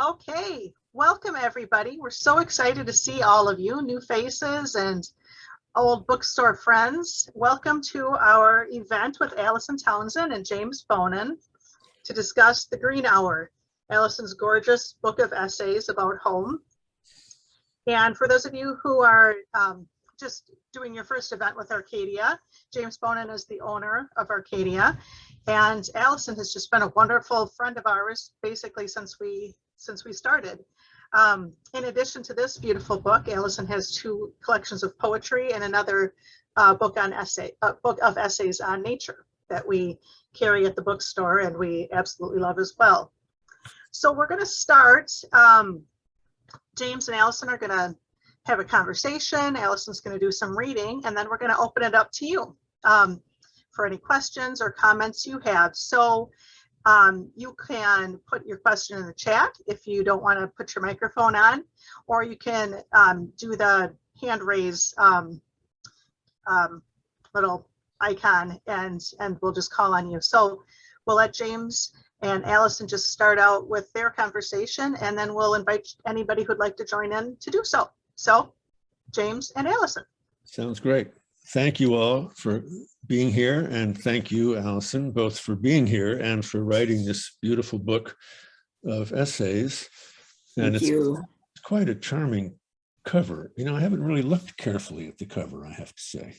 Okay, welcome everybody. We're so excited to see all of you, new faces and old bookstore friends. Welcome to our event with Alison Townsend and James Bohnen to discuss The Green Hour, Alison's gorgeous book of essays about home. And for those of you who are just doing your first event with Arcadia, James Bohnen is the owner of Arcadia. And Alison has just been a wonderful friend of ours, basically since we started. In addition to this beautiful book, Alison has two collections of poetry and another book of essays on nature that we carry at the bookstore and we absolutely love as well. So we're going to start. James and Alison are going to have a conversation. Alison's going to do some reading, and then we're going to open it up to you for any questions or comments you have. So you can put your question in the chat if you don't want to put your microphone on, or you can do the hand raise little icon and we'll just call on you. So we'll let James and Alison just start out with their conversation, and then we'll invite anybody who'd like to join in to do so. So James and Alison. Sounds great. Thank you all for being here, and thank you, Alison, both for being here and for writing this beautiful book of essays. And it's quite a charming cover. You know, I haven't really looked carefully at the cover, I have to say.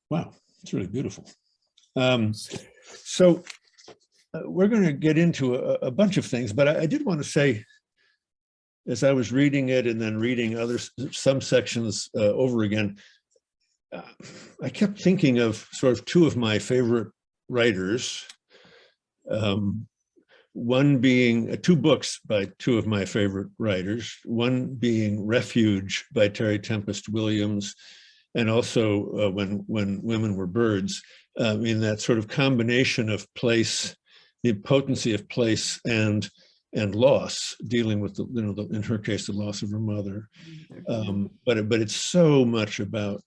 Wow, it's really beautiful. So we're going to get into a bunch of things, but I did want to say, as I was reading it and then reading some sections over again, I kept thinking of sort of two of my favorite writers, one being two books by two of my favorite writers, one being Refuge by Terry Tempest Williams, and also When Women Were Birds, in that sort of combination of place, the potency of place and loss, dealing with the, in her case, the loss of her mother. But it's so much about,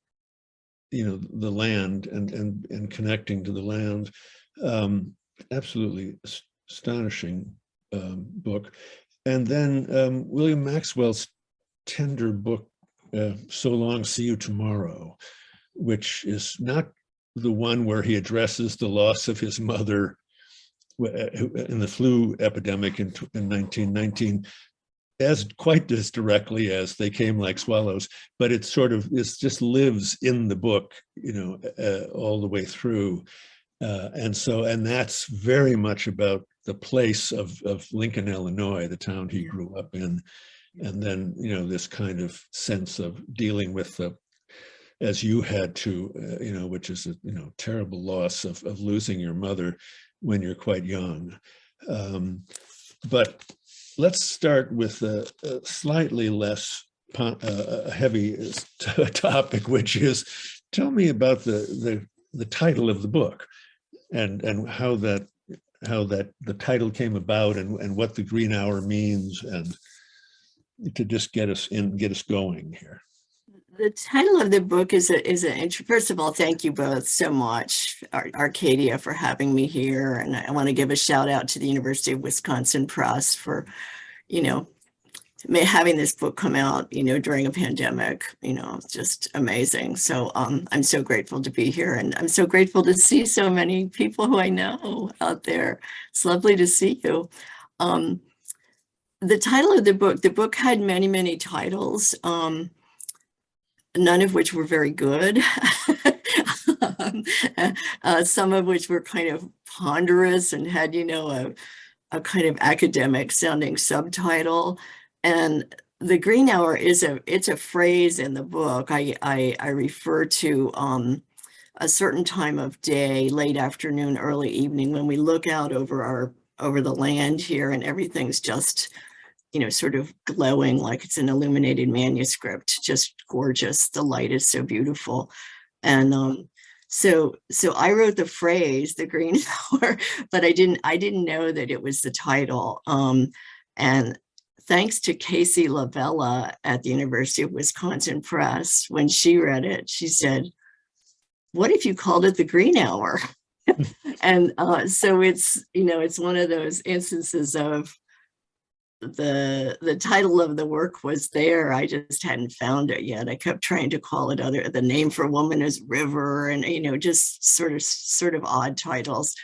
the land and connecting to the land. Absolutely astonishing book. And then William Maxwell's tender book, So Long, See You Tomorrow, which is not the one where he addresses the loss of his mother in the flu epidemic in 1919 as quite as directly as They Came Like Swallows, but it just lives in the book, all the way through. And that's very much about the place of Lincoln, Illinois, the town he grew up in. And then, this kind of sense of dealing with as you had to, which is a, terrible loss of losing your mother when you're quite young. But let's start with a slightly less heavy topic, which is, tell me about the title of the book and how the title came about and what the Green Hour means, and to just get us going here. The title of the book is first of all, thank you both so much, Arcadia, for having me here. And I want to give a shout out to the University of Wisconsin Press for, having this book come out, during a pandemic, just amazing. So I'm so grateful to be here, and I'm so grateful to see so many people who I know out there. It's lovely to see you. The title of the book had many, many titles. None of which were very good, some of which were kind of ponderous and had, a kind of academic sounding subtitle. And the Green Hour it's a phrase in the book. I refer to a certain time of day, late afternoon, early evening, when we look out over the land here and everything's just, sort of glowing like it's an illuminated manuscript, just gorgeous. The light is so beautiful. And so I wrote the phrase, the Green Hour, but I didn't know that it was the title. And thanks to Casey Lavella at the University of Wisconsin Press, when she read it, she said, "What if you called it the Green Hour?" And so it's, it's one of those instances of the title of the work was there. I just hadn't found it yet. I kept trying to call it the name for woman is River, and just sort of odd titles.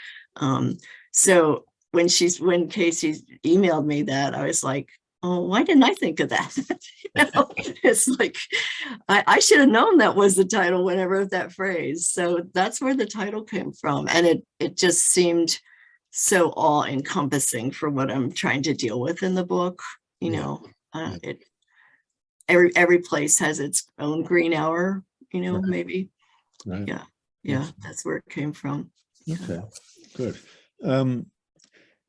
So when Casey emailed me that, I was like, oh, why didn't I think of that? It's like I should have known that was the title when I wrote that phrase. So that's where the title came from, and it just seemed so all-encompassing for what I'm trying to deal with in the book. Every place has its own green hour, Right. maybe. Right. Yeah, that's where it came from. Okay, good.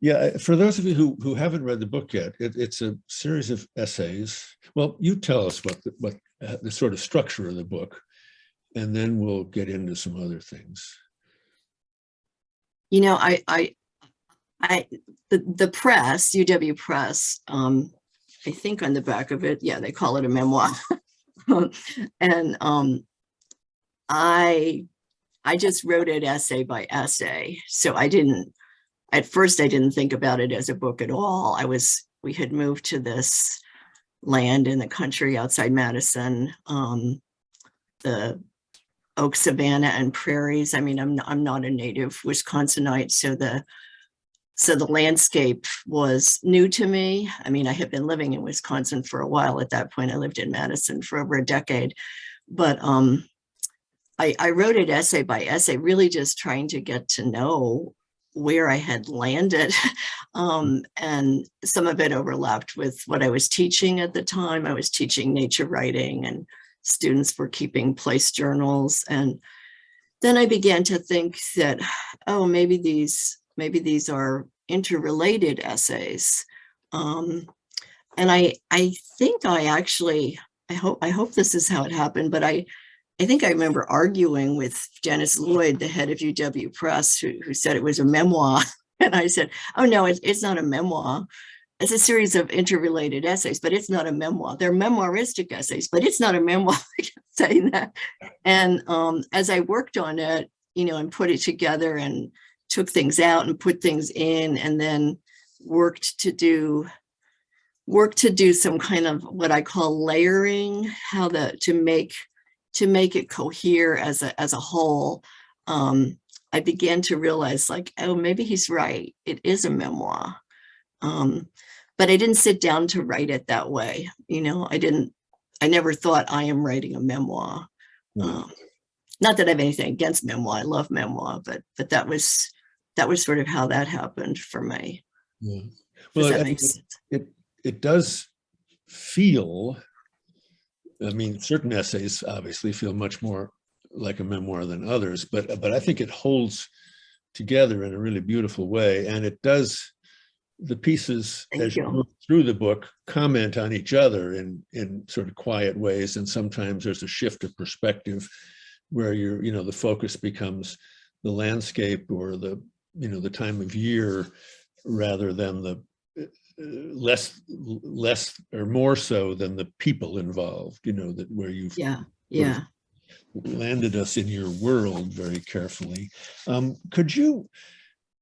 Yeah, for those of you who haven't read the book yet, it's a series of essays. Well, you tell us what the sort of structure of the book, and then we'll get into some other things. The press, UW Press, I think on the back of it, yeah, they call it a memoir. And I just wrote it essay by essay. So at first I didn't think about it as a book at all. We had moved to this land in the country outside Madison, the oak savanna and prairies. I mean, I'm not a native Wisconsinite, so the landscape was new to me. I mean, I had been living in Wisconsin for a while. At that point, I lived in Madison for over a decade. But I wrote it essay by essay, really just trying to get to know where I had landed. And some of it overlapped with what I was teaching at the time. I was teaching nature writing, and students were keeping place journals. And then I began to think that, oh, maybe these are interrelated essays. And I think I hope this is how it happened, but I think I remember arguing with Janice Lloyd, the head of UW Press, who said it was a memoir. And I said, oh no, it's not a memoir. It's a series of interrelated essays, but it's not a memoir. They're memoiristic essays, but it's not a memoir. I kept saying that. And as I worked on it, and put it together and took things out and put things in, and then worked to do some kind of what I call layering, to make it cohere as a whole. I began to realize, like, oh, maybe he's right. It is a memoir. But I didn't sit down to write it that way. I never thought I am writing a memoir. Not that I have anything against memoir. I love memoir, but that was sort of how that happened for me. Yeah. Does that make sense? It does feel, I mean, certain essays obviously feel much more like a memoir than others, but I think it holds together in a really beautiful way. And it does, the pieces, as you move through the book, comment on each other in sort of quiet ways. And sometimes there's a shift of perspective where the focus becomes the landscape or the time of year, rather than the less or more so than the people involved, that where you've landed us in your world very carefully. Could you,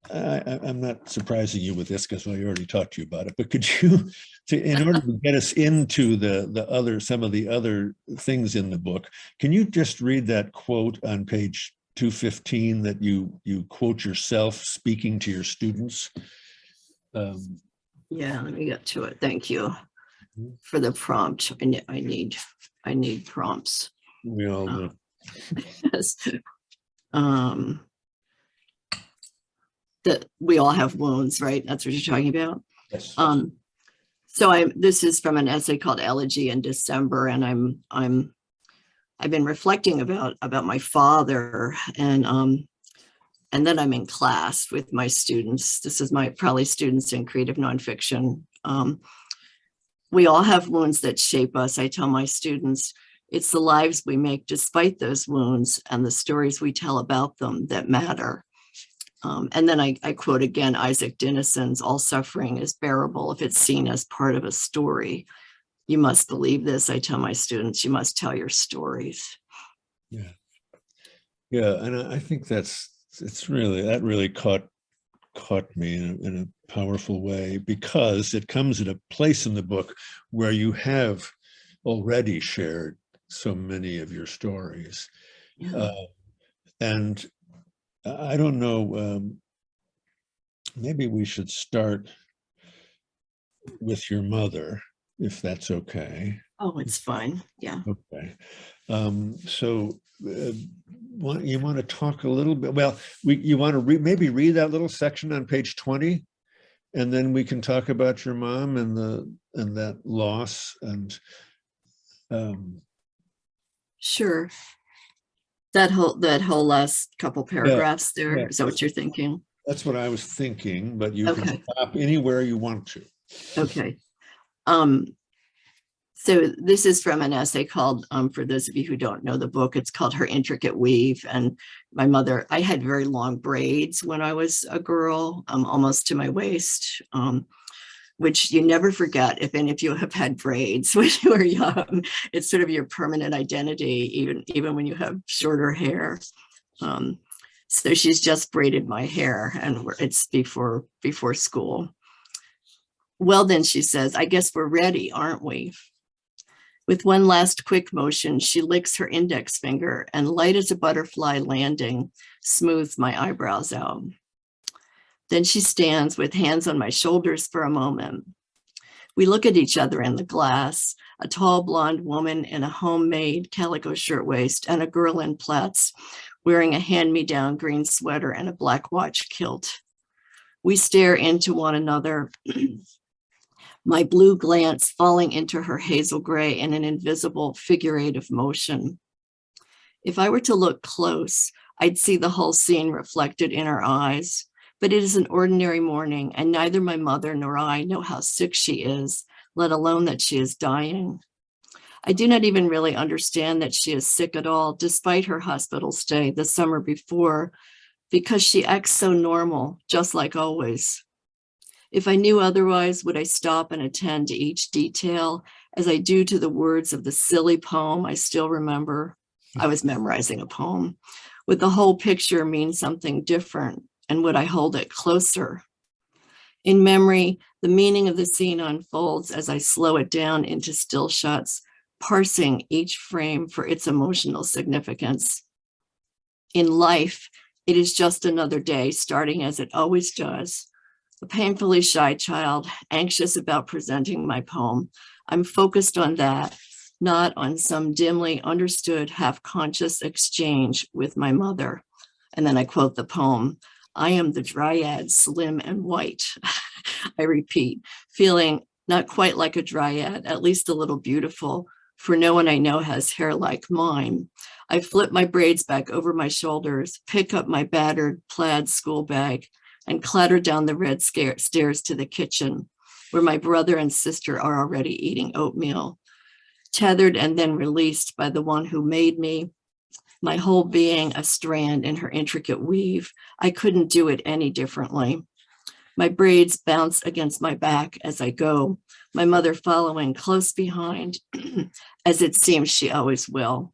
I'm not surprising you with this because I already talked to you about it, but could you, in order to get us into some of the other things in the book, can you just read that quote on page 215 that you quote yourself speaking to your students? Yeah, let me get to it. Thank you for the prompt. I need prompts. We all do. Yes. That we all have wounds, right? That's what you're talking about. Yes. So this is from an essay called Elegy in December, and I've been reflecting about my father, and then I'm in class with my students. This is probably students in creative nonfiction. We all have wounds that shape us. I tell my students, it's the lives we make despite those wounds and the stories we tell about them that matter. And then I quote again Isaac Denison's, all suffering is bearable if it's seen as part of a story. You must believe this. I tell my students, you must tell your stories. Yeah. Yeah. And I think that really caught me in powerful way, because it comes at a place in the book where you have already shared so many of your stories. Yeah. And I don't know, maybe we should start with your mother, if that's okay. Oh, it's fine. Yeah. Okay. So you want to talk a little bit, well, you want to maybe read that little section on page 20, and then we can talk about your mom and that loss. And Sure. That whole last couple paragraphs there, yeah, is that what you're thinking? that's what I was thinking, but you can Okay. stop anywhere you want to. Okay. So this is from an essay called, for those of you who don't know the book, it's called Her Intricate Weave. And my mother, I had very long braids when I was a girl, almost to my waist, which you never forget if any of you have had braids when you were young. It's sort of your permanent identity, even when you have shorter hair. So she's just braided my hair, and it's before school. Well, then she says, I guess we're ready, aren't we? With one last quick motion, she licks her index finger and, light as a butterfly landing, smooths my eyebrows out. Then she stands with hands on my shoulders for a moment. We look at each other in the glass, a tall blonde woman in a homemade calico shirtwaist and a girl in plaits wearing a hand-me-down green sweater and a black watch kilt. We stare into one another, my blue glance falling into her hazel gray in an invisible figurative motion. If I were to look close, I'd see the whole scene reflected in her eyes. But it is an ordinary morning, and neither my mother nor I know how sick she is, let alone that she is dying. I do not even really understand that she is sick at all, despite her hospital stay the summer before, because she acts so normal, just like always. If I knew otherwise, would I stop and attend to each detail, as I do to the words of the silly poem I still remember? I was memorizing a poem. Would the whole picture mean something different? And would I hold it closer? In memory, the meaning of the scene unfolds as I slow it down into still shots, parsing each frame for its emotional significance. In life, it is just another day, starting as it always does. A painfully shy child, anxious about presenting my poem. I'm focused on that, not on some dimly understood, half-conscious exchange with my mother. And then I quote the poem, I am the dryad, slim and white. I repeat, feeling not quite like a dryad, at least a little beautiful, for no one I know has hair like mine. I flip my braids back over my shoulders, pick up my battered plaid school bag, and clatter down the red stairs to the kitchen, where my brother and sister are already eating oatmeal. Tethered and then released by the one who made me, my whole being a strand in her intricate weave. I couldn't do it any differently. My braids bounce against my back as I go, my mother following close behind, as it seems she always will.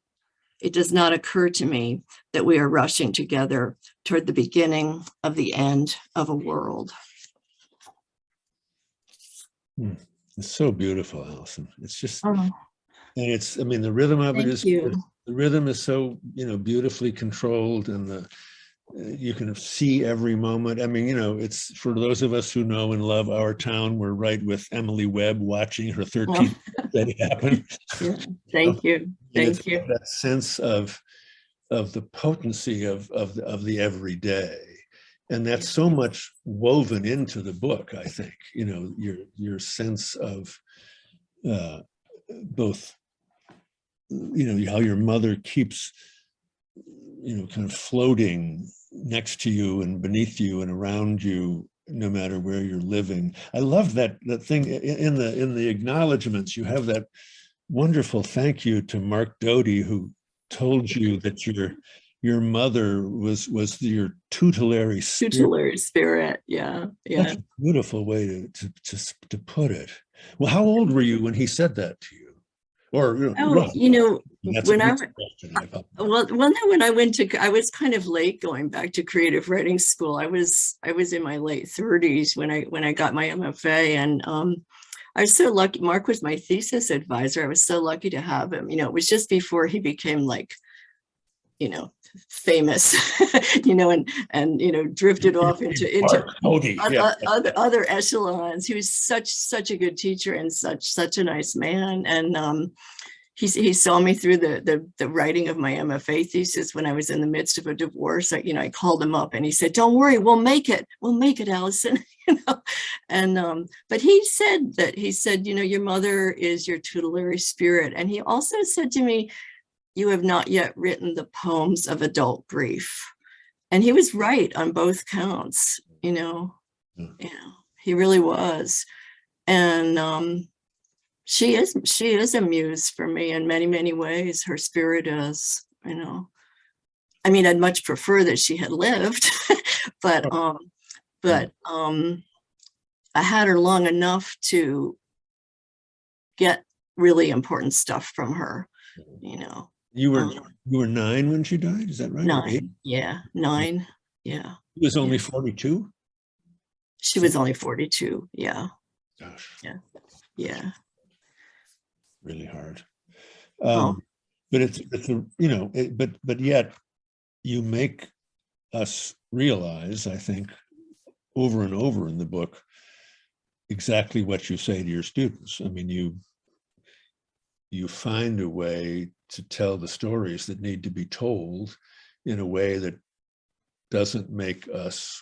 It does not occur to me that we are rushing together toward the beginning of the end of a world. It's so beautiful, Alison. It's just, Oh, and it's, I mean, the rhythm of it is, you. the rhythm is so, beautifully controlled, and you can see every moment. I mean, it's for those of us who know and love our town, we're right with Emily Webb watching her 13th birthday happen. Yeah. Thank you. Thank you. That sense of the potency of the everyday. And that's so much woven into the book, I think, your sense of both, how your mother keeps, kind of floating next to you and beneath you and around you, no matter where you're living. I love that thing in the acknowledgements. You have that wonderful thank you to Mark Doty, who told you that your mother was your tutelary spirit. Tutelary spirit, yeah. That's a beautiful way to put it. Well, how old were you when he said that to you? Or, Oh, you know, that's when a I, good question. I apologize. well, one day when I went to, I was kind of late going back to creative writing school. I was in my late 30s when I got my MFA, and I was so lucky. Mark was my thesis advisor. I was so lucky to have him. You know, it was just before he became like, you know, famous, you know, and you know, drifted off into other echelons. He was such a good teacher and such a nice man. And he saw me through the writing of my MFA thesis when I was in the midst of a divorce. I called him up and he said, "Don't worry, we'll make it, Alison." You know, and but he said, you know, your mother is your tutelary spirit. And he also said to me, "You have not yet written the poems of adult grief." And he was right on both counts, you know. Yeah, he really was. And she is a muse for me in many ways. Her spirit is, you know. I mean, I'd much prefer that she had lived, but I had her long enough to get really important stuff from her, you know. You were 9 when she died, is that right? 9, yeah, 9, yeah. She was only 42? She was only 42, yeah. Gosh. Yeah. Really hard. Oh. But it's you know, but yet you make us realize, I think, over and over in the book, exactly what you say to your students. I mean, you find a way to tell the stories that need to be told in a way that doesn't make us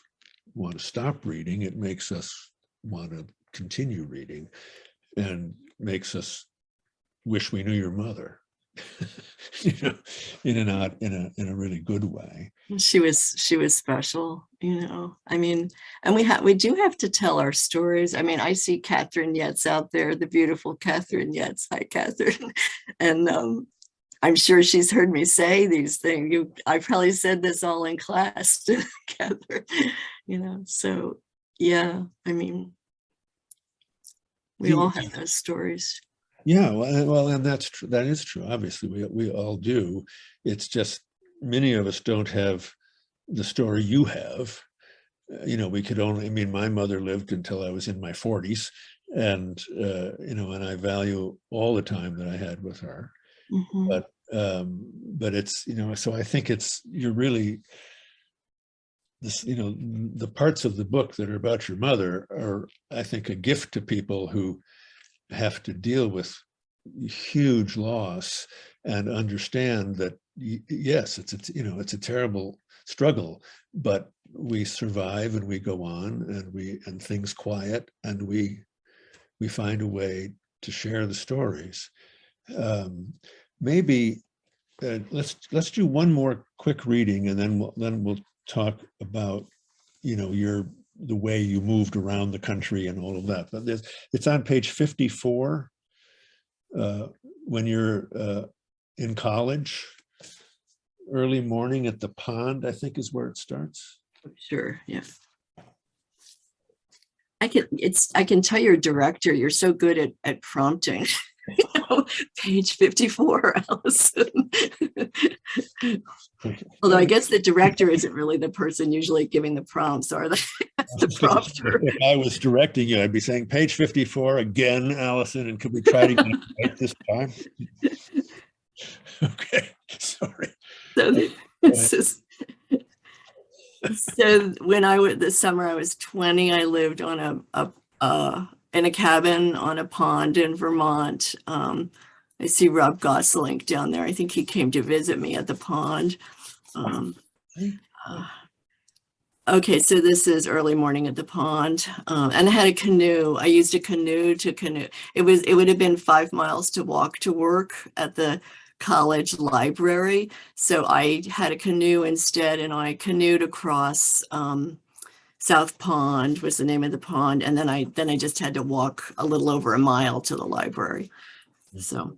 want to stop reading. It makes us want to continue reading and makes us wish we knew your mother. You know, in a really good way. She was special, you know. I mean, and we do have to tell our stories. I mean, I see Catherine Yetz out there, the beautiful Catherine Yetz. Hi, Catherine. And I'm sure she's heard me say these things. I probably said this all in class to Catherine, you know. So yeah, I mean, we all have those stories. Yeah, well, and that is true. Obviously, we all do. It's just many of us don't have the story you have. You know, we could only. I mean, my mother lived until I was in my 40s, and you know, and I value all the time that I had with her. Mm-hmm. But it's, you know, so I think you're really this. You know, the parts of the book that are about your mother are, I think, a gift to people who have to deal with huge loss and understand that yes, it's you know, it's a terrible struggle, but we survive and we go on and things quiet and we find a way to share the stories. Maybe let's do one more quick reading and then we'll talk about, you know, the way you moved around the country and all of that. But it's on page 54 when you're in college. Early morning at the pond, I think, is where it starts. Sure, yeah. I can tell your director, you're so good at prompting. You know, page 54, Alison. Although I guess the director isn't really the person usually giving the prompts, are they? The prompter. If I was directing you, I'd be saying page 54 again, Alison, and could we try to get it right this time? Okay, sorry. So when this summer I was 20, I lived on in a cabin on a pond in Vermont. I see Rob Gosselink down there. I think he came to visit me at the pond. Okay, so this is early morning at the pond, and I had a canoe. I used a canoe to canoe. It would have been 5 miles to walk to work at the college library. So I had a canoe instead, and I canoed across South Pond was the name of the pond, and then I just had to walk a little over a mile to the library. So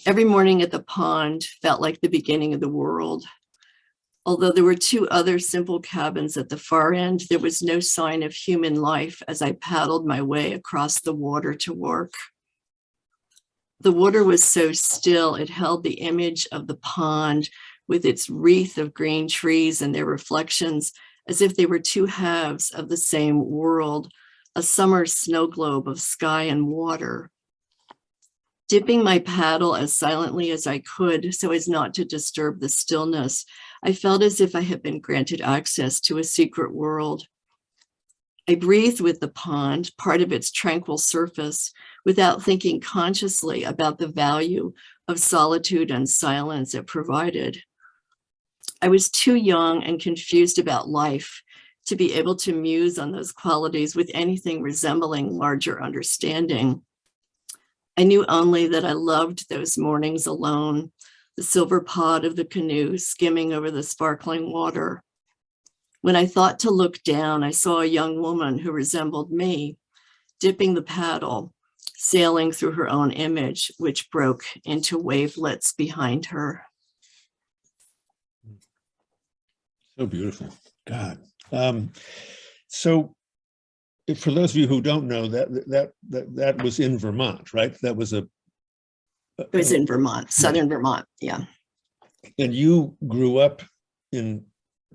every morning at the pond felt like the beginning of the world. Although there were 2 other simple cabins at the far end, there was no sign of human life as I paddled my way across the water to work. The water was so still, it held the image of the pond with its wreath of green trees and their reflections as if they were two halves of the same world, a summer snow globe of sky and water. Dipping my paddle as silently as I could so as not to disturb the stillness, I felt as if I had been granted access to a secret world. I breathed with the pond, part of its tranquil surface, without thinking consciously about the value of solitude and silence it provided. I was too young and confused about life to be able to muse on those qualities with anything resembling larger understanding. I knew only that I loved those mornings alone, the silver pod of the canoe skimming over the sparkling water. When I thought to look down, I saw a young woman who resembled me, dipping the paddle, sailing through her own image, which broke into wavelets behind her. So beautiful. God. So for those of you who don't know, that was in Vermont, right? That was It was in Vermont, southern Vermont, yeah. And you grew up in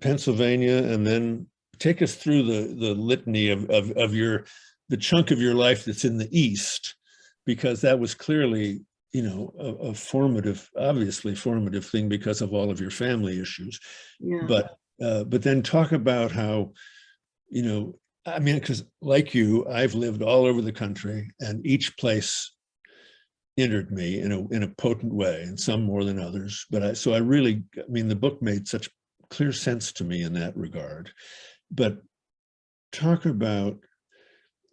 Pennsylvania, and then take us through the litany of the chunk of your life that's in the East, because that was clearly, you know, a formative, obviously formative thing because of all of your family issues. Yeah. But then talk about how, you know, I mean, because like you, I've lived all over the country, and each place entered me in a potent way, and some more than others. But I mean, the book made such clear sense to me in that regard. But talk about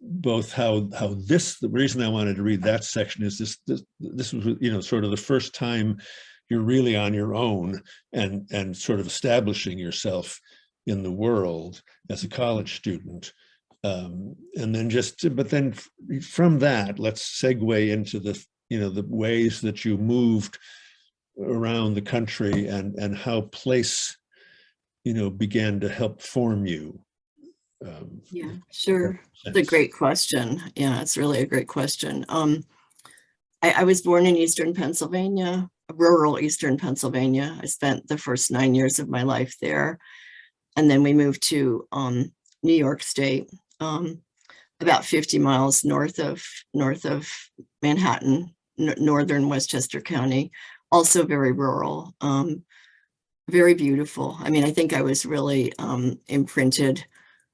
both how the reason I wanted to read that section is this was, you know, sort of the first time you're really on your own and sort of establishing yourself in the world as a college student. And then but then from that, let's segue into the ways that you moved around the country and how place, began to help form you. Yeah, sure. It's a great question. Yeah, it's really a great question. I was born in Eastern Pennsylvania, rural Eastern Pennsylvania. I spent the first 9 years of my life there. And then we moved to New York State, about 50 miles north of Manhattan, northern Westchester County, also very rural, very beautiful. I mean, I think I was really imprinted.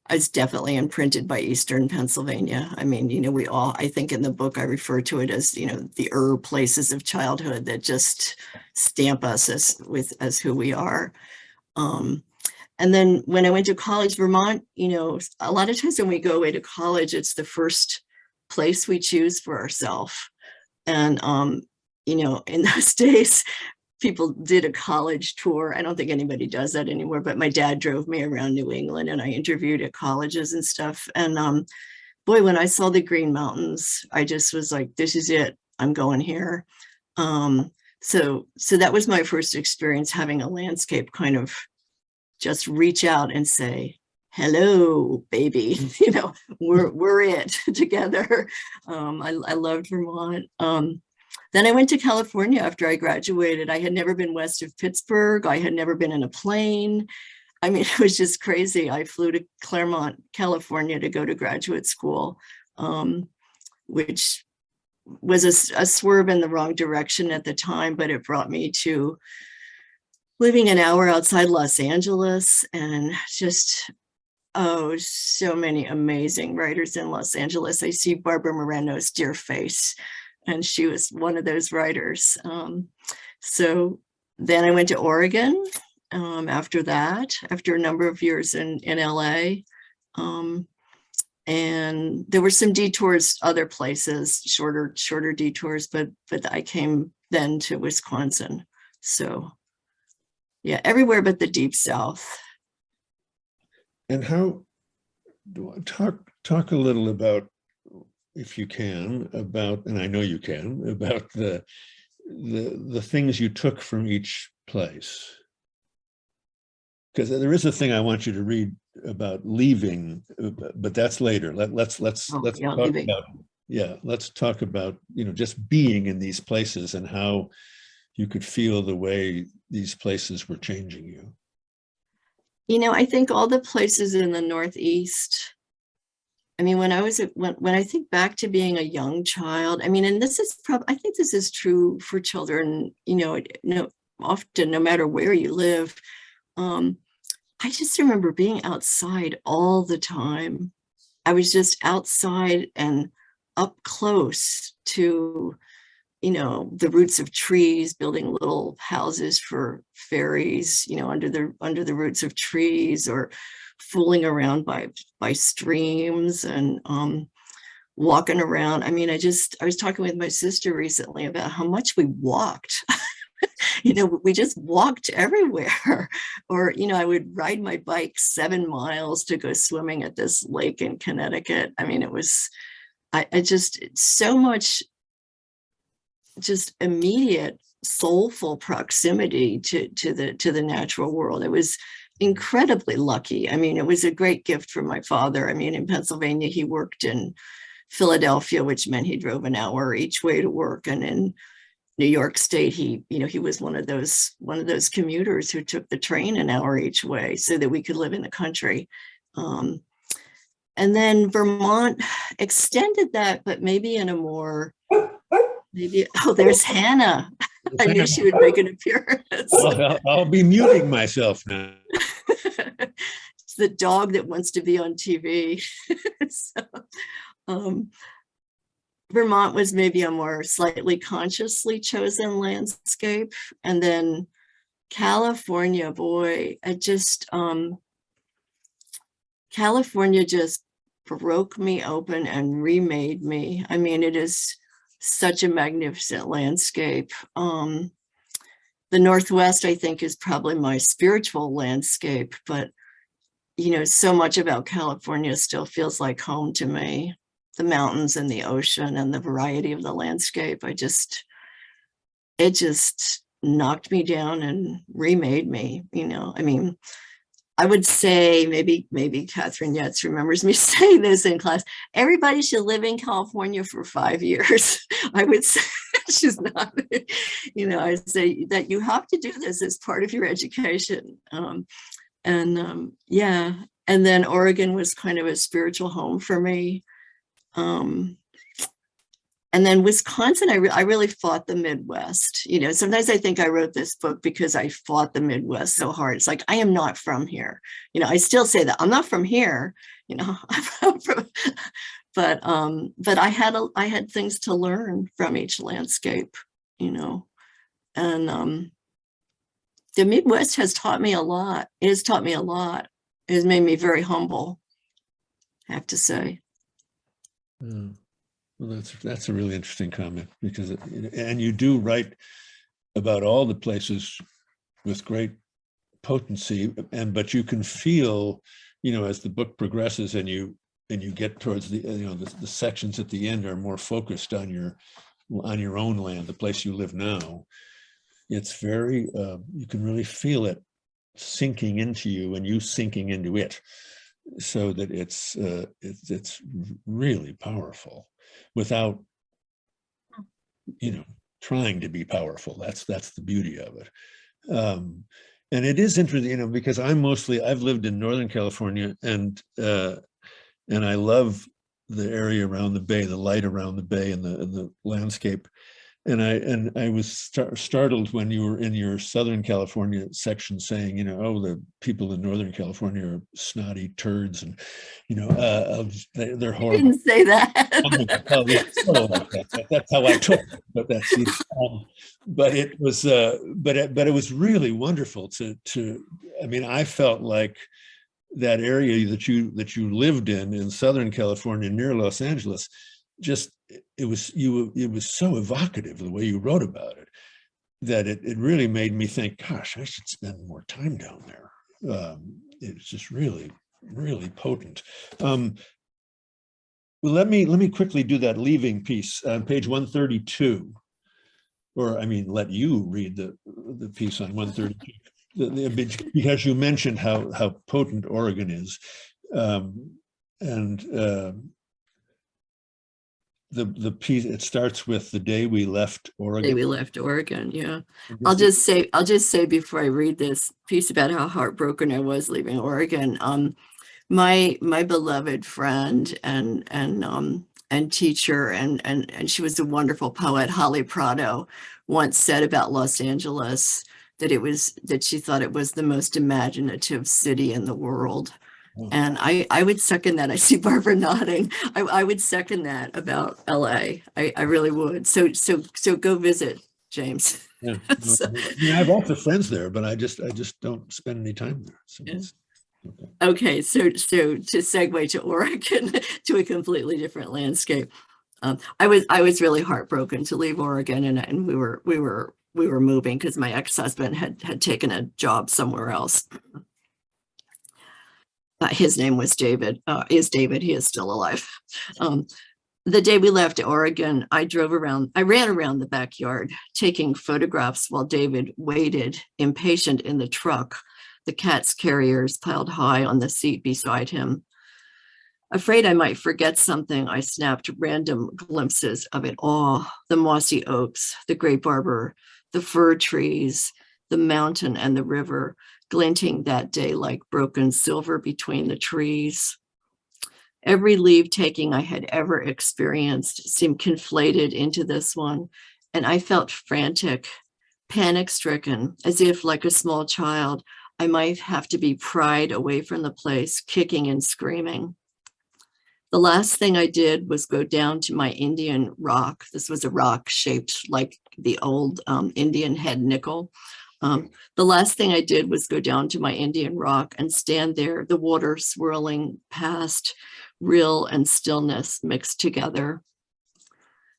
I was definitely imprinted by Eastern Pennsylvania. I mean, I think in the book, I refer to it as, the places of childhood that just stamp us as who we are. And then when I went to college, Vermont, a lot of times when we go away to college, it's the first place we choose for ourselves. And, in those days, people did a college tour. I don't think anybody does that anymore, but my dad drove me around New England and I interviewed at colleges and stuff. And boy, when I saw the Green Mountains, I just was like, this is it, I'm going here. So that was my first experience having a landscape kind of just reach out and say, hello, baby, we're it together. I loved Vermont. Then I went to California after I graduated. I had never been west of Pittsburgh. I had never been in a plane. I mean, it was just crazy. I flew to Claremont, California to go to graduate school, which was a swerve in the wrong direction at the time, but it brought me to living an hour outside Los Angeles and just, so many amazing writers in Los Angeles. I see Barbara Moreno's dear face, and she was one of those writers. So then I went to Oregon after that, after a number of years in LA. And there were some detours other places, shorter detours, but I came then to Wisconsin. So yeah, everywhere but the Deep South. And how, talk a little about, if you can, about, and I know you can, about the things you took from each place. Because there is a thing I want you to read about leaving, but that's later. Let's talk leaving. about Yeah, let's talk about, just being in these places and how you could feel the way these places were changing you. I think all the places in the Northeast, I mean, when I think back to being a young child, I mean, and I think this is true for children, often, no matter where you live. I just remember being outside all the time. I was just outside and up close to, the roots of trees, building little houses for fairies, under the roots of trees, or fooling around by streams, and walking around. I mean, I was talking with my sister recently about how much we walked. We just walked everywhere. Or, I would ride my bike 7 miles to go swimming at this lake in Connecticut. I mean, it was, I just, so much just immediate soulful proximity to the natural world. I was incredibly lucky. I mean, it was a great gift from my father. I mean, in Pennsylvania, he worked in Philadelphia, which meant he drove an hour each way to work. And in New York State, he was one of those commuters who took the train an hour each way so that we could live in the country. And then Vermont extended that, but maybe in a more, there's Hannah. I knew she would make an appearance. I'll be muting myself now. It's the dog that wants to be on TV. So, Vermont was maybe a more slightly consciously chosen landscape. And then California, boy, California just broke me open and remade me. I mean, it is such a magnificent landscape. The Northwest, I think, is probably my spiritual landscape, but so much about California still feels like home to me. The mountains and the ocean and the variety of the landscape. It just knocked me down and remade me. I mean, I would say, maybe Catherine Yates remembers me saying this in class, everybody should live in California for 5 years. I would say, she's not, I say that you have to do this as part of your education. Yeah. And then Oregon was kind of a spiritual home for me. And then Wisconsin, I really fought the Midwest. Sometimes I think I wrote this book because I fought the Midwest so hard. It's like, I am not from here. I still say that I'm not from here, but I had things to learn from each landscape, and the Midwest has taught me a lot. It has taught me a lot. It has made me very humble, I have to say. Well, that's a really interesting comment, because and you do write about all the places with great potency, but you can feel, as the book progresses and you get towards the sections at the end are more focused on your own land, the place you live now. It's very you can really feel it sinking into you and you sinking into it. So that it's really powerful without trying to be powerful. That's the beauty of it. And it is interesting, because I've lived in Northern California, and I love the area around the bay, the light around the bay, and the landscape. And I was startled when you were in your Southern California section saying, the people in Northern California are snotty turds, and they're horrible. I didn't say that. That's how I took it. But that's but it was but it was really wonderful to. I mean, I felt like that area that you lived in Southern California near Los Angeles, just it was so evocative the way you wrote about it, that it really made me think, gosh, I should spend more time down there. It's just really, really potent. Well, let me quickly do that leaving piece on page 132, or let you read the piece on 132, because you mentioned how potent Oregon is, the piece, it starts with the day we left Day Oregon. we left Oregon, yeah. I guess I'll just say before I read this piece about how heartbroken I was leaving Oregon. My beloved friend and teacher and she was a wonderful poet, Holly Prado, once said about Los Angeles that she thought it was the most imaginative city in the world. Oh. And I would second that. I see Barbara nodding. I would second that about LA. I really would. So go visit, James. Yeah. So- I mean, I have lots of friends there, but I just don't spend any time there. So Yeah. it's- okay. Okay, so to segue to Oregon, to a completely different landscape. I was really heartbroken to leave Oregon, and we were moving because my ex-husband had taken a job somewhere else. His name was David. Is David? He is still alive. The day we left Oregon, I ran around the backyard taking photographs while David waited, impatient in the truck, the cat's carriers piled high on the seat beside him. Afraid I might forget something, I snapped random glimpses of it all: the mossy oaks, the grape arbor, the fir trees, the mountain and the river, glinting that day like broken silver between the trees. Every leave taking I had ever experienced seemed conflated into this one, and I felt frantic, panic-stricken, as if, like a small child, I might have to be pried away from the place, kicking and screaming. The last thing I did was go down to my Indian rock. This was a rock shaped like the old Indian head nickel. The last thing I did was go down to my Indian rock and stand there, the water swirling past, rill and stillness mixed together.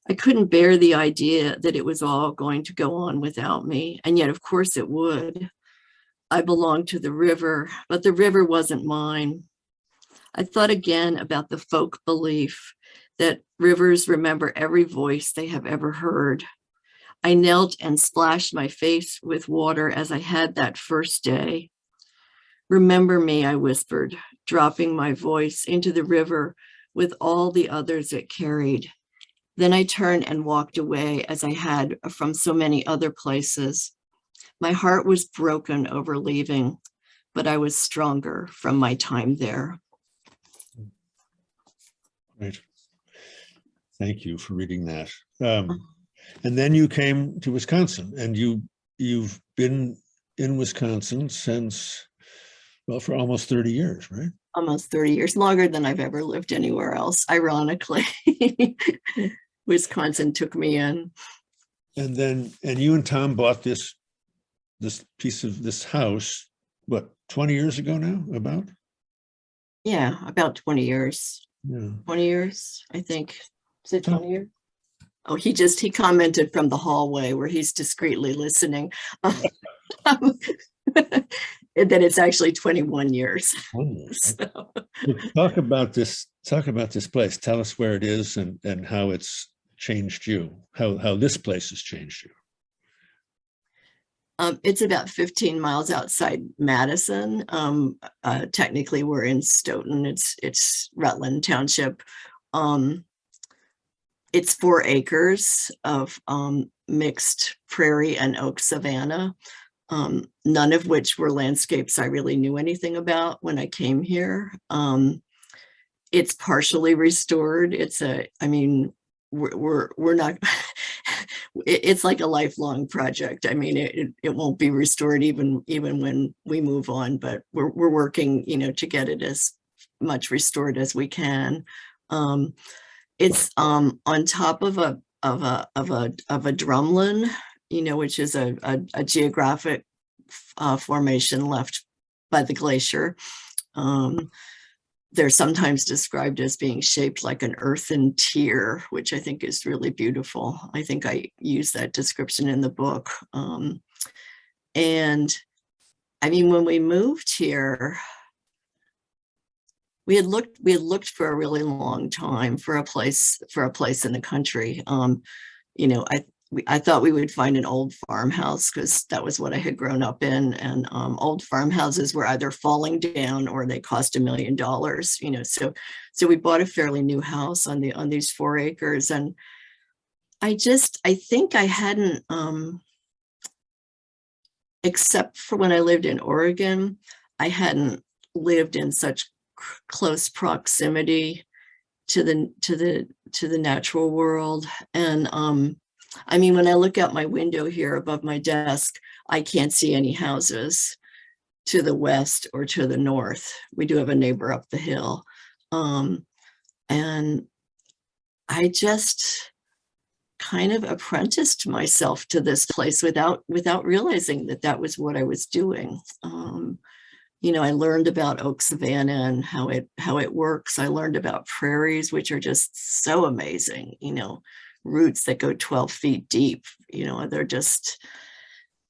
I couldn't bear the idea that it was all going to go on without me, and yet of course it would. I belonged to the river, but the river wasn't mine. I thought again about the folk belief that rivers remember every voice they have ever heard. I knelt and splashed my face with water as I had that first day. Remember me, I whispered, dropping my voice into the river with all the others it carried. Then I turned and walked away as I had from so many other places. My heart was broken over leaving, but I was stronger from my time there. Right. Thank you for reading that. And then you came to Wisconsin, and you've been in Wisconsin since, well, for almost 30 years, right? Almost 30 years, longer than I've ever lived anywhere else, ironically. Wisconsin took me in. And you and Tom bought this piece of this house, what, 20 years ago now, about? Yeah, about 20 years. Yeah. 20 years, I think. Is it 20 years? Oh, he commented from the hallway where he's discreetly listening. That it's actually 21 years. So. Talk about this place. Tell us where it is and how it's changed you, how this place has changed you. It's about 15 miles outside Madison. Technically, we're in Stoughton. It's Rutland Township. It's 4 acres of mixed prairie and oak savanna, none of which were landscapes I really knew anything about when I came here. It's partially restored. We're not, it's like a lifelong project. I mean, it won't be restored even when we move on, but we're working, to get it as much restored as we can. It's on top of a drumlin, which is a geographic formation left by the glacier. They're sometimes described as being shaped like an earthen tear, which I think is really beautiful. I think I use that description in the book. And I mean, when we moved here, we had looked for a really long time for a place in the country. I thought we would find an old farmhouse because that was what I had grown up in. And old farmhouses were either falling down or they cost $1 million, you know. So we bought a fairly new house on these 4 acres. And I think I hadn't, except for when I lived in Oregon, I hadn't lived in such close proximity to the natural world. And I mean, when I look out my window here above my desk, I can't see any houses to the west or to the north. We do have a neighbor up the hill. And I just kind of apprenticed myself to this place without realizing that was what I was doing. You know, I learned about oak savanna and how it works. I learned about prairies, which are just so amazing, you know, roots that go 12 feet deep. You know, they're just,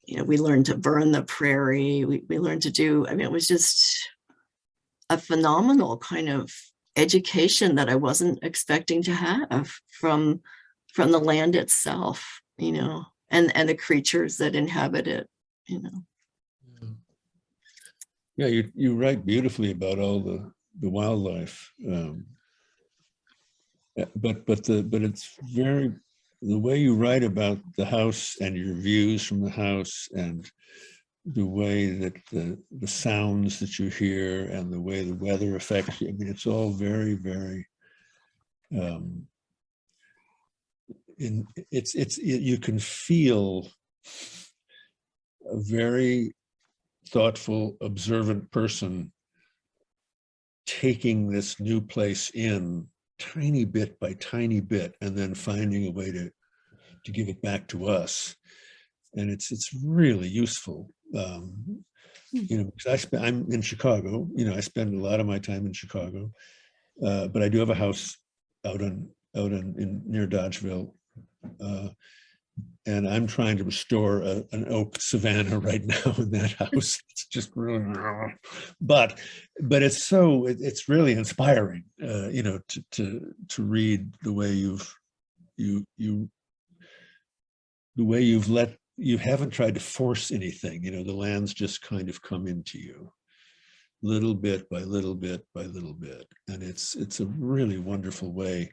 you know, we learned to burn the prairie. We learned to do, I mean, it was just a phenomenal kind of education that I wasn't expecting to have from the land itself, you know, and the creatures that inhabit it, you know. Yeah, you write beautifully about all the wildlife, but it's very, the way you write about the house and your views from the house and the way that the sounds that you hear and the way the weather affects you, I mean, it's all very, very, you can feel a very thoughtful, observant person taking this new place in tiny bit by tiny bit and then finding a way to give it back to us. And it's really useful. You know, because I'm in Chicago, you know, I spend a lot of my time in Chicago, but I do have a house out in near Dodgeville. And I'm trying to restore an oak savanna right now in that house. It's just really, but it's really inspiring, you know, to read the way you haven't tried to force anything. You know, the lands just kind of come into you, little bit by little bit by little bit, and it's a really wonderful way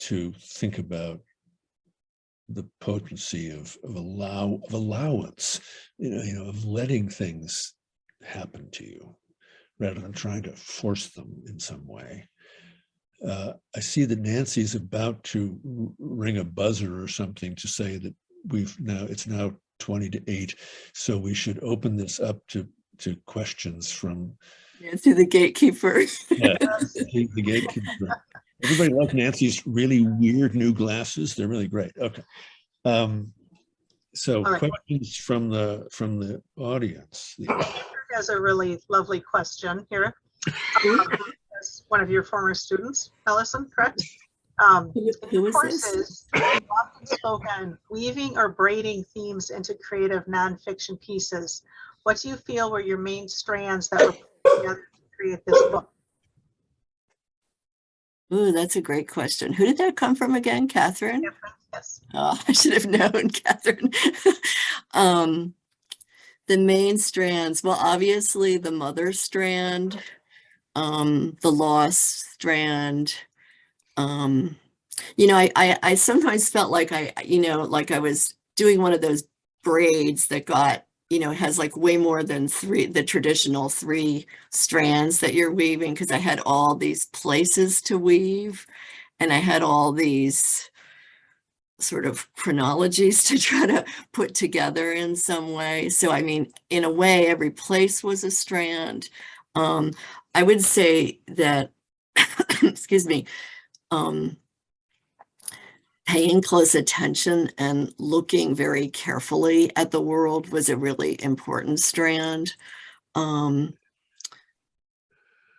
to think about the potency of allowance, you know, of letting things happen to you rather than trying to force them in some way. I see that Nancy's about to ring a buzzer or something to say that it's now 20 to 8, so we should open this up to questions from Nancy, the gatekeeper. Yeah, the gatekeeper. Everybody loves Nancy's really weird new glasses. They're really great. Okay. So right. Questions from the audience. Has a really lovely question here. As one of your former students, Alison, correct? Who is courses, you've often spoken weaving or braiding themes into creative nonfiction pieces. What do you feel were your main strands that were put together to create this book? Ooh, that's a great question. Who did that come from again, Catherine? Yes. Oh, I should have known, Catherine. The main strands, well, obviously the mother strand, the loss strand. You know, I sometimes felt like I was doing one of those braids that got, you know, has like way more than the traditional 3 strands that you're weaving, because I had all these places to weave and I had all these sort of chronologies to try to put together in some way. So, I mean, in a way, every place was a strand. I would say that, excuse me, paying close attention and looking very carefully at the world was a really important strand.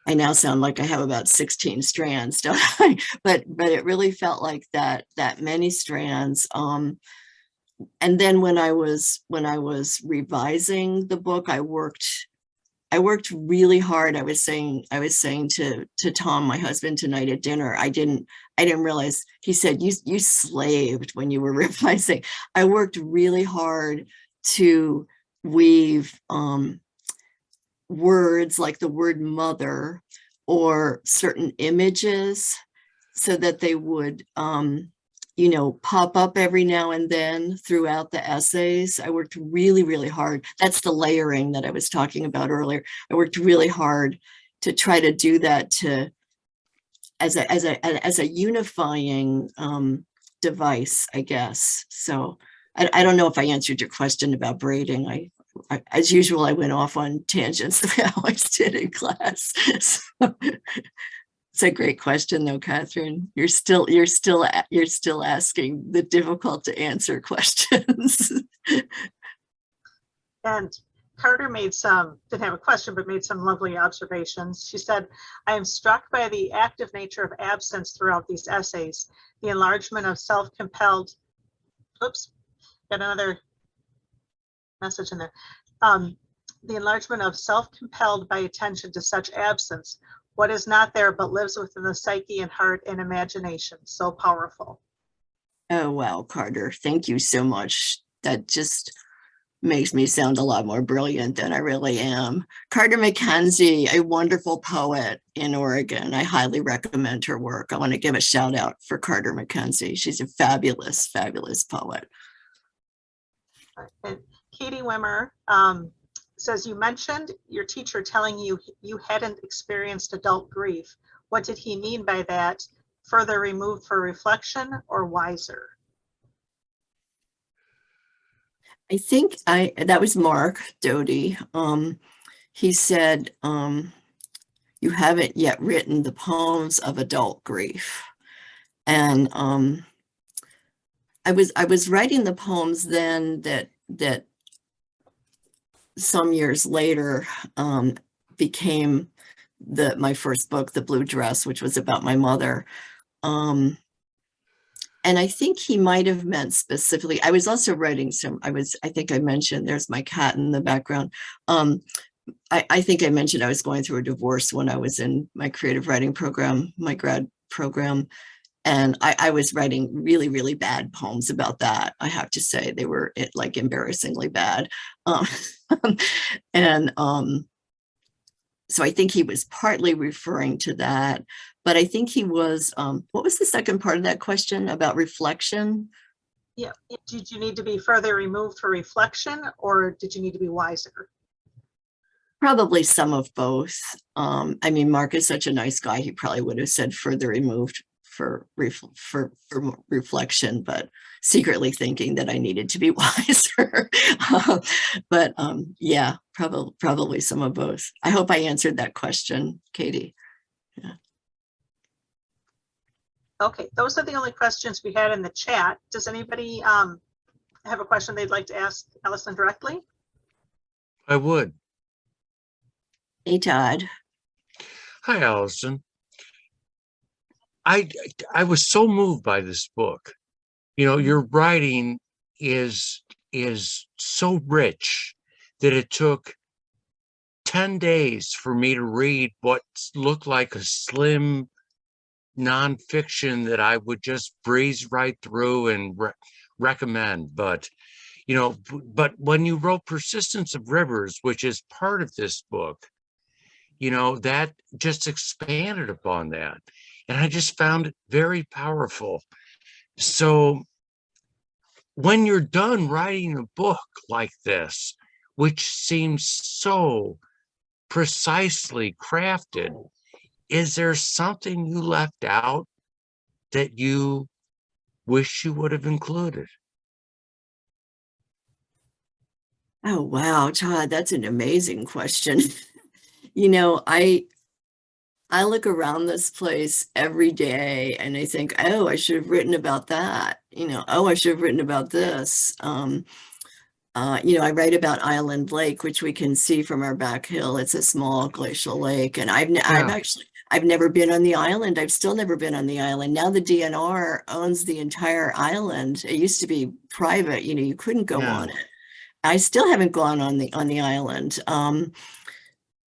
I now sound like I have about 16 strands, don't I? But it really felt like that many strands. And then when I was revising the book, I worked I worked really hard. I was saying to Tom, my husband, tonight at dinner, I didn't realize, he said, you slaved when you were revising. I worked really hard to weave words like the word mother or certain images so that they would pop up every now and then throughout the essays. I worked really, really hard. That's the layering that I was talking about earlier. I worked really hard to try to do that as a unifying device, I guess. So I don't know if I answered your question about braiding. I as usual, I went off on tangents the way I always did in class. So, it's a great question, though, Catherine. You're still asking the difficult to answer questions. And Carter didn't have a question, but made some lovely observations. She said, I am struck by the active nature of absence throughout these essays, the enlargement of self-compelled, oops, got another message in there. The enlargement of self-compelled by attention to such absence, what is not there but lives within the psyche and heart and imagination. So powerful. Oh, wow, Carter, thank you so much. That just makes me sound a lot more brilliant than I really am. Carter McKenzie, a wonderful poet in Oregon. I highly recommend her work. I want to give a shout out for Carter McKenzie. She's a fabulous, fabulous poet. And Katie Wimmer says, you mentioned your teacher telling you you hadn't experienced adult grief. What did he mean by that? Further removed for reflection or wiser? I think that was Mark Doty. He said, you haven't yet written the poems of adult grief. And I was writing the poems then that some years later became my first book, The Blue Dress, which was about my mother. And I think he might have meant specifically, I was also writing I think I mentioned, there's my cat in the background. I think I mentioned I was going through a divorce when I was in my creative writing program, my grad program. And I was writing really, really bad poems about that. I have to say, they were like embarrassingly bad. So I think he was partly referring to that, but I think he was, what was the second part of that question about reflection? Yeah, did you need to be further removed for reflection or did you need to be wiser? Probably some of both. I mean, Mark is such a nice guy. He probably would have said further removed for reflection, but secretly thinking that I needed to be wiser. But yeah, probably some of both. I hope I answered that question, Katie. Yeah. Okay, those are the only questions we had in the chat. Does anybody have a question they'd like to ask Alison directly? I would. Hey, Todd. Hi, Alison. I was so moved by this book. You know, your writing is so rich that it took 10 days for me to read what looked like a slim nonfiction that I would just breeze right through and recommend. But, you know, but when you wrote Persistence of Rivers, which is part of this book, you know, that just expanded upon that. And I just found it very powerful. So when you're done writing a book like this, which seems so precisely crafted, is there something you left out that you wish you would have included? Oh, wow, Todd, that's an amazing question. You know, I look around this place every day and I think, oh, I should have written about that. You know, oh, I should have written about this. You know, I write about Island Lake, which we can see from our back hill. It's a small glacial lake. And I've never been on the island. I've still never been on the island. Now the DNR owns the entire island. It used to be private, you know, you couldn't go on it. I still haven't gone on the island.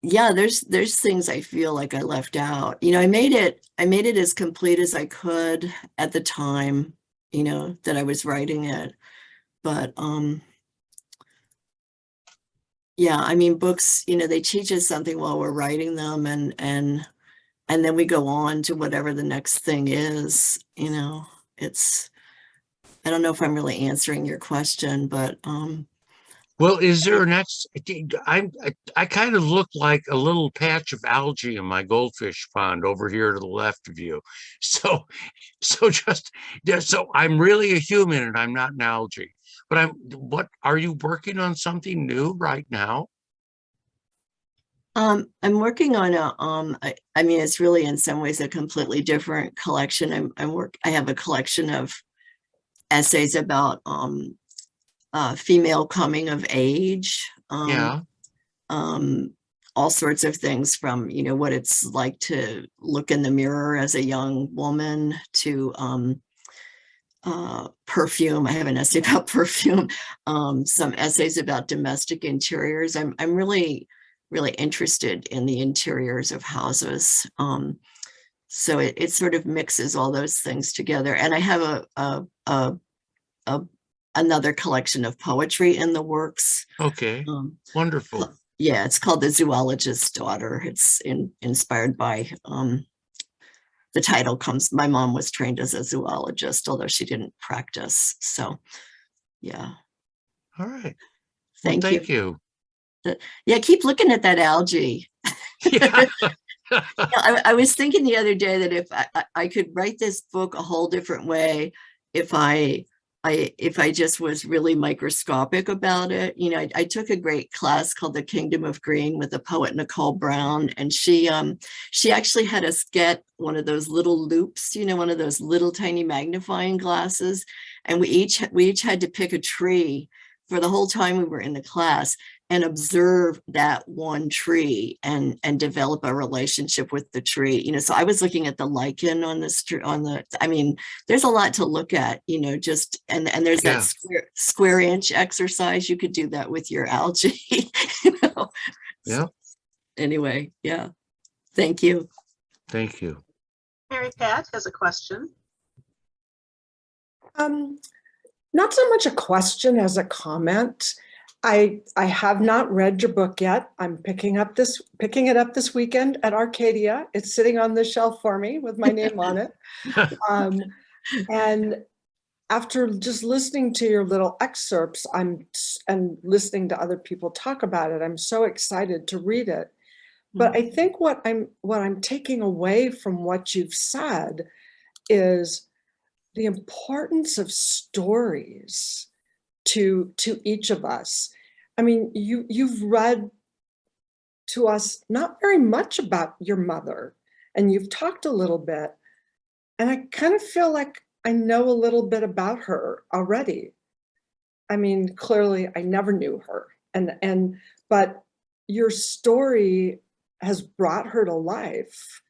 yeah, there's things I feel like I left out. I made it as complete as I could at the time, that I was writing it. But yeah, I mean, books, they teach us something while we're writing them, and then we go on to whatever the next thing is. It's, I don't know if I'm really answering your question, but Well, is there an I kind of look like a little patch of algae in my goldfish pond over here to the left of you. So, just yeah, so I'm really a human and I'm not an algae. But what are you working on something new right now? I'm working on I mean, it's really in some ways a completely different collection. I have a collection of essays about female coming of age, Yeah. all sorts of things from, what it's like to look in the mirror as a young woman to perfume. I have an essay about perfume, some essays about domestic interiors. I'm really, really interested in the interiors of houses. So it sort of mixes all those things together. And I have another collection of poetry in the works. Okay. Wonderful. Yeah, it's called The Zoologist's Daughter. It's inspired by the title comes, my mom was trained as a zoologist, although she didn't practice. So yeah. All right. Thank Well, you. thank you. Yeah, keep looking at that algae. Yeah. I was thinking the other day that if I could write this book a whole different way, if I just was really microscopic about it. I took a great class called The Kingdom of Green with the poet Nicole Brown, and she actually had us get one of those little loops, one of those little tiny magnifying glasses, and we each had to pick a tree for the whole time we were in the class and observe that one tree and develop a relationship with the tree. So I was looking at the lichen on I mean, there's a lot to look at, just, and there's Yeah. that square inch exercise. You could do that with your algae. Yeah. Anyway, yeah. Thank you. Thank you. Mary Pat has a question. Not so much a question as a comment. I have not read your book yet. I'm picking it up this weekend at Arcadia. It's sitting on the shelf for me with my name on it. And after just listening to your little excerpts, and listening to other people talk about it, I'm so excited to read it. But I think what I'm taking away from what you've said is the importance of stories to each of us. I mean, you've read to us not very much about your mother, and you've talked a little bit, and I kind of feel like I know a little bit about her already. I mean, clearly I never knew her, but your story has brought her to life,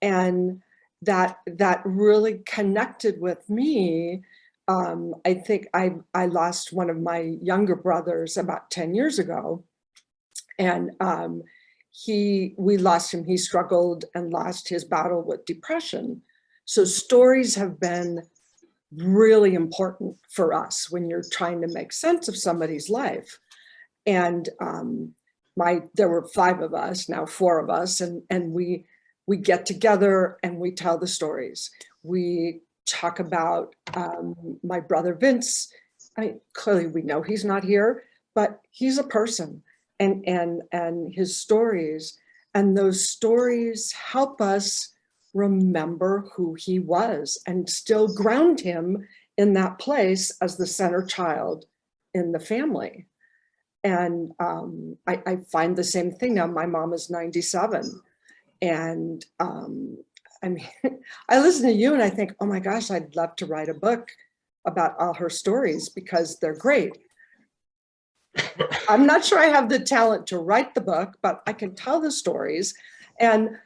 and that really connected with me. I think I lost one of my younger brothers about 10 years ago, and we lost him. He struggled and lost his battle with depression. So stories have been really important for us when you're trying to make sense of somebody's life. And there were 5 of us, now 4 of us, and we get together and we tell the stories. We talk about my brother Vince. I mean, clearly we know he's not here, but he's a person, and his stories, and those stories help us remember who he was and still ground him in that place as the center child in the family. And I find the same thing now. My mom is 97, and I mean, I listen to you and I think, oh my gosh, I'd love to write a book about all her stories because they're great. I'm not sure I have the talent to write the book, but I can tell the stories. And,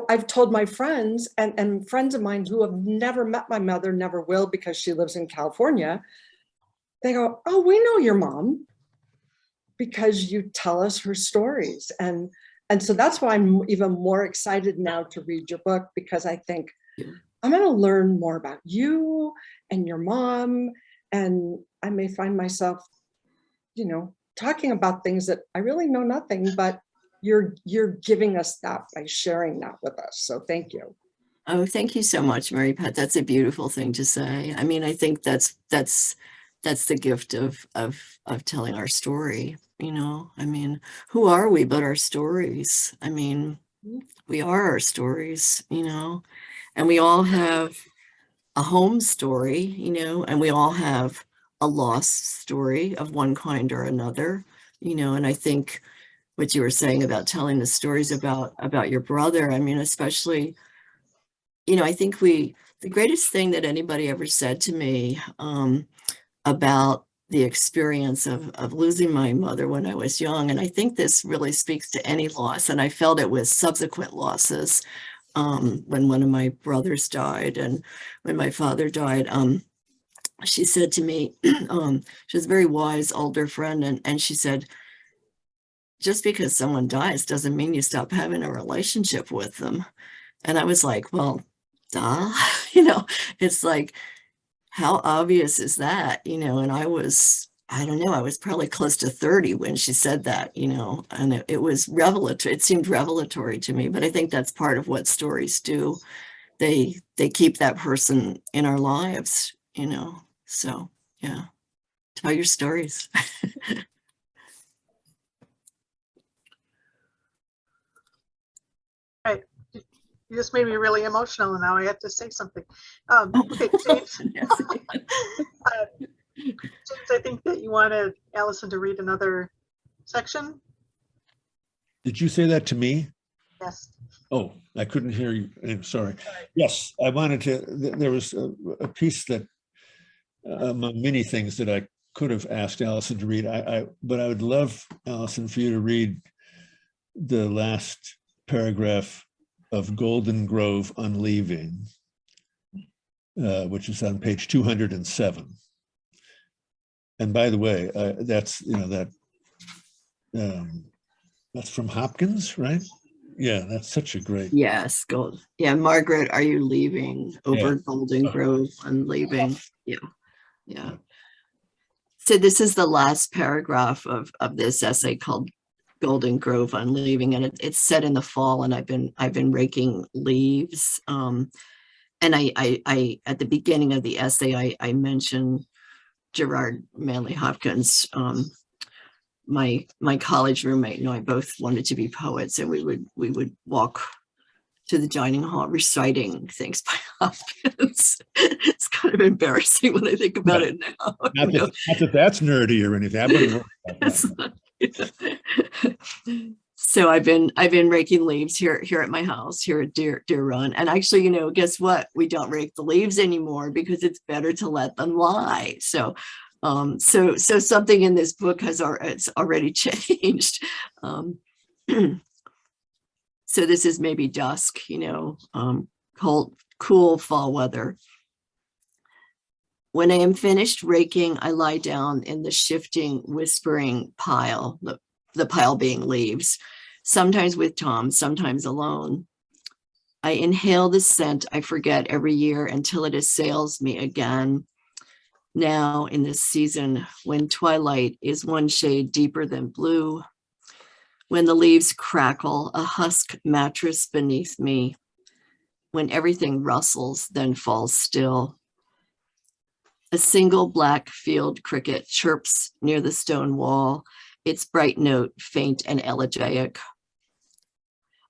I've told my friends and friends of mine who have never met my mother, never will because she lives in California. They go, oh, we know your mom because you tell us her stories. And And so that's why I'm even more excited now to read your book, because I think Yeah. I'm going to learn more about you and your mom. And I may find myself, talking about things that I really know nothing, but you're giving us that by sharing that with us. So thank you. Oh, thank you so much, Mary Pat. That's a beautiful thing to say. I mean, I think that's the gift of telling our story. I mean, who are we but our stories? I mean, we are our stories, and we all have a home story, and we all have a lost story of one kind or another, and I think what you were saying about telling the stories about your brother, I mean, especially, I think the greatest thing that anybody ever said to me about the experience of losing my mother when I was young, and I think this really speaks to any loss, and I felt it with subsequent losses, when one of my brothers died and when my father died. She said to me, she was a very wise older friend, and she said, just because someone dies doesn't mean you stop having a relationship with them. And I was like, well, duh, it's like, how obvious is that? And I don't know, I was probably close to 30 when she said that, and it was revelatory. It seemed revelatory to me, but I think that's part of what stories do. They keep that person in our lives, so yeah, tell your stories. Right. You just made me really emotional, and now I have to say something. Okay, James. James, I think that you wanted Alison to read another section. Did you say that to me? Yes. Oh, I couldn't hear you. I'm sorry. Yes, I wanted to, there was a piece that, among many things that I could have asked Alison to read, but I would love, Alison, for you to read the last paragraph of Golden Grove on Leaving, which is on page 207. And by the way, that's from Hopkins, right? Yeah, that's such a great. Yes, gold. Yeah, Margaret, are you leaving over Golden Grove on Leaving? Yeah. So this is the last paragraph of this essay called Golden Grove on Leaving, and it's set in the fall, and I've been raking leaves. And I at the beginning of the essay, I mentioned Gerard Manley Hopkins, my college roommate and I both wanted to be poets, and we would walk to the dining hall reciting things by Hopkins. It's kind of embarrassing when I think about it now. Not that that's nerdy or anything. I wouldn't worry about that. So I've been raking leaves here at my house here at Deer Run, and actually, guess what? We don't rake the leaves anymore because it's better to let them lie. So something in this book it's already changed. So this is maybe dusk, cool fall weather. When I am finished raking, I lie down in the shifting, whispering pile, the pile being leaves, sometimes with Tom, sometimes alone. I inhale the scent I forget every year until it assails me again. Now in this season, when twilight is one shade deeper than blue, when the leaves crackle, a husk mattress beneath me, when everything rustles, then falls still. A single black field cricket chirps near the stone wall, its bright note faint and elegiac.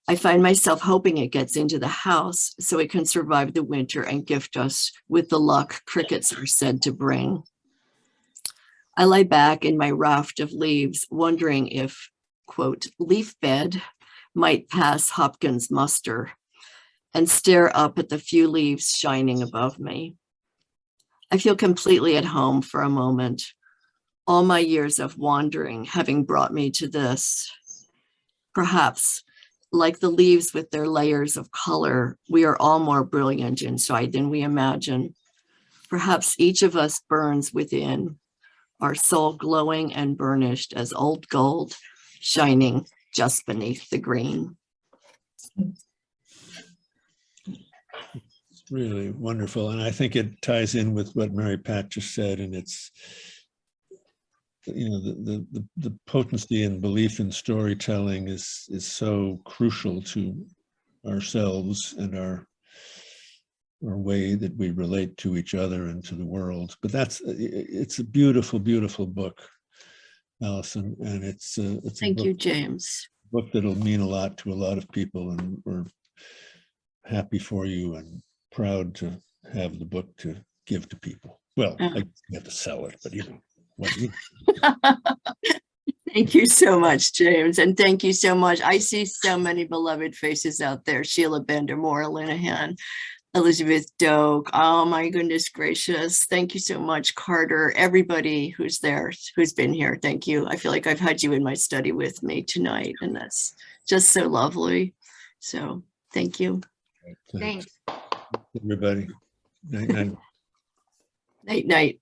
I find myself hoping it gets into the house so it can survive the winter and gift us with the luck crickets are said to bring. I lie back in my raft of leaves, wondering if, quote, leaf bed might pass Hopkins muster, and stare up at the few leaves shining above me. I feel completely at home for a moment, all my years of wandering having brought me to this. Perhaps, like the leaves with their layers of color, we are all more brilliant inside than we imagine. Perhaps each of us burns within, our soul glowing and burnished as old gold, shining just beneath the green. It's really wonderful. And I think it ties in with what Mary Pat just said. And it's, you know, the potency and belief in storytelling is so crucial to ourselves and our way that we relate to each other and to the world. But it's a beautiful, beautiful book, Alison, and it's Thank you, James. Book that'll mean a lot to a lot of people, and we're happy for you and proud to have the book to give to people. Well, I guess you have to sell it, but you know what you Thank you so much, James. And thank you so much. I see so many beloved faces out there. Sheila Bendermore, Linehan, Elizabeth Doak. Oh my goodness gracious. Thank you so much, Carter. Everybody who's there, who's been here. Thank you. I feel like I've had you in my study with me tonight, and that's just so lovely. So thank you. Thanks. Everybody. Night, night. Night, night.